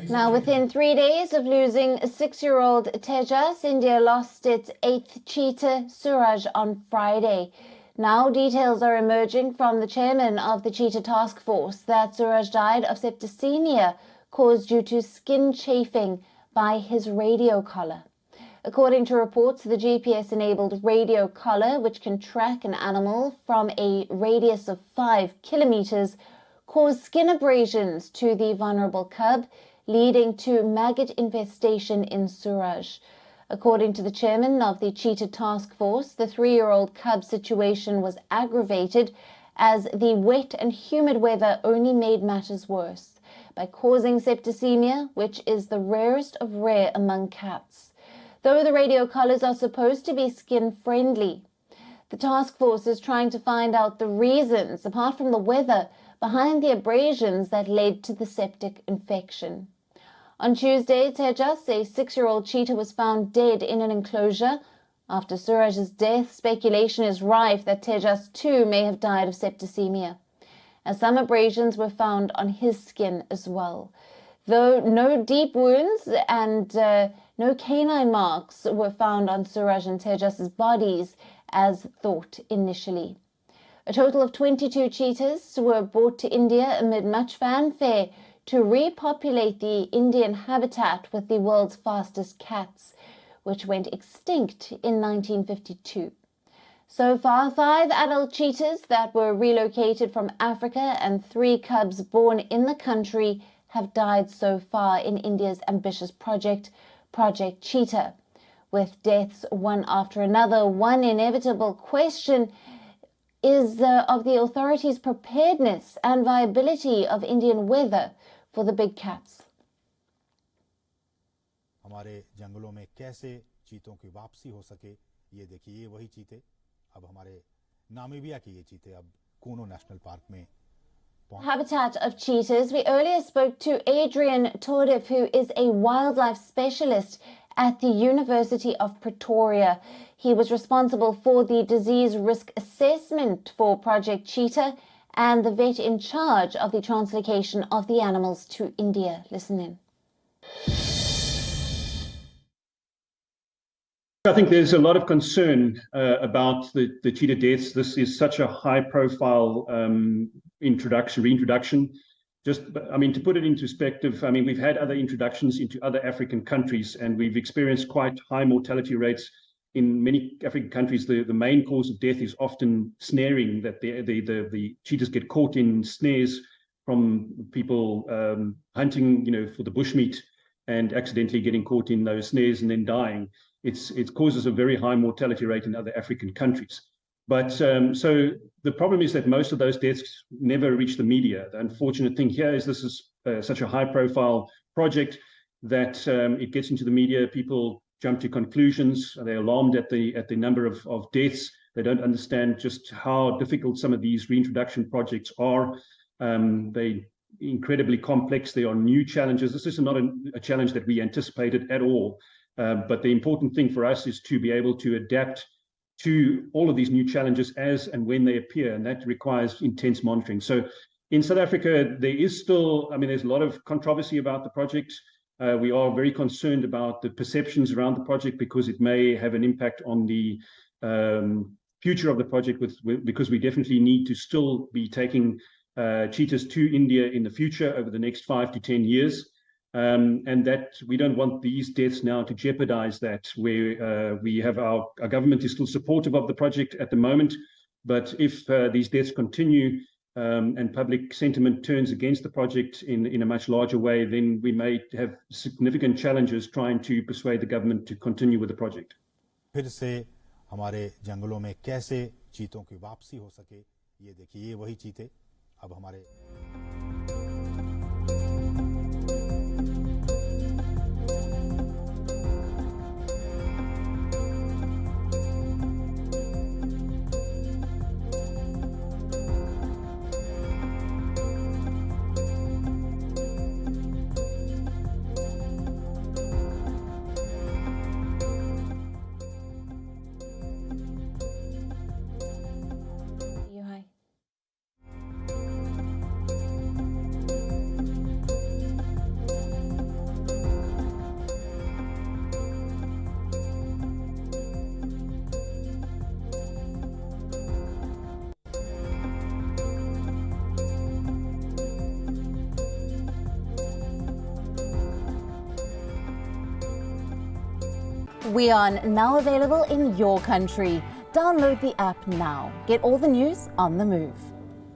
Now, within 3 days of losing a 6-year-old Tejas, India lost its 8th cheetah, Suraj, on Friday. Now, details are emerging from the chairman of the cheetah task force that Suraj died of septicemia caused due to skin chafing by his radio collar. According to reports, the GPS-enabled radio collar, which can track an animal from a radius of 5 kilometers, caused skin abrasions to the vulnerable cub, leading to maggot infestation in Suraj. According to the chairman of the cheetah task force, the 3-year-old cub's situation was aggravated as the wet and humid weather only made matters worse by causing septicemia, which is the rarest of rare among cats. Though the radio collars are supposed to be skin-friendly, the task force is trying to find out the reasons, apart from the weather, behind the abrasions that led to the septic infection. On Tuesday, Tejas, a 6-year-old cheetah, was found dead in an enclosure. After Suraj's death, speculation is rife that Tejas too may have died of septicemia, as some abrasions were found on his skin as well. Though no deep wounds and no canine marks were found on Suraj and Tejas's bodies as thought initially. A total of 22 cheetahs were brought to India amid much fanfare to repopulate the Indian habitat with the world's fastest cats, which went extinct in 1952. So far, 5 adult cheetahs that were relocated from Africa and 3 cubs born in the country have died so far in India's ambitious project, Project Cheetah. With deaths one after another, one inevitable question is of the authorities' preparedness and viability of Indian weather for the big cats. हमारे जंगलों में कैसे चीतों की वापसी हो सके, ये देखिए, ये वही चीते अब हमारे नामीबिया के ये चीते अब कूनो नेशनल पार्क में Habitat of cheetahs. We earlier spoke to Adrian Tordif, who is a wildlife specialist at the University of Pretoria. He was responsible for the disease risk assessment for Project Cheetah and the vet in charge of the translocation of the animals to India. Listen in. I think there's a lot of concern about the cheetah deaths. This is such a high-profile reintroduction. Just, I mean, to put it into perspective, I mean, we've had other introductions into other African countries, and we've experienced quite high mortality rates in many African countries. The main cause of death is often snaring, that the cheetahs get caught in snares from people hunting, you know, for the bushmeat, and accidentally getting caught in those snares and then dying. It causes a very high mortality rate in other African countries. But so the problem is that most of those deaths never reach the media. The unfortunate thing here is this is such a high-profile project that it gets into the media. People jump to conclusions. They're alarmed at the number of deaths. They don't understand just how difficult some of these reintroduction projects are. They're incredibly complex. There are new challenges. This is not a challenge that we anticipated at all. But the important thing for us is to be able to adapt to all of these new challenges as and when they appear, and that requires intense monitoring. So in South Africa, there is still, I mean, there's a lot of controversy about the project. We are very concerned about the perceptions around the project because it may have an impact on the future of the project, because we definitely need to still be taking cheetahs to India in the future over the next 5 to 10 years. And that we don't want these deaths now to jeopardize that, where we have our government is still supportive of the project at the moment. But if these deaths continue and public sentiment turns against the project in a much larger way, then we may have significant challenges trying to persuade the government to continue with the project. फिर से हमारे जंगलों में कैसे चीतों की वापसी हो सके, ये देखिए, ये वही चीते अब हमारे WION, now available in your country. Download the app now. Get all the news on the move.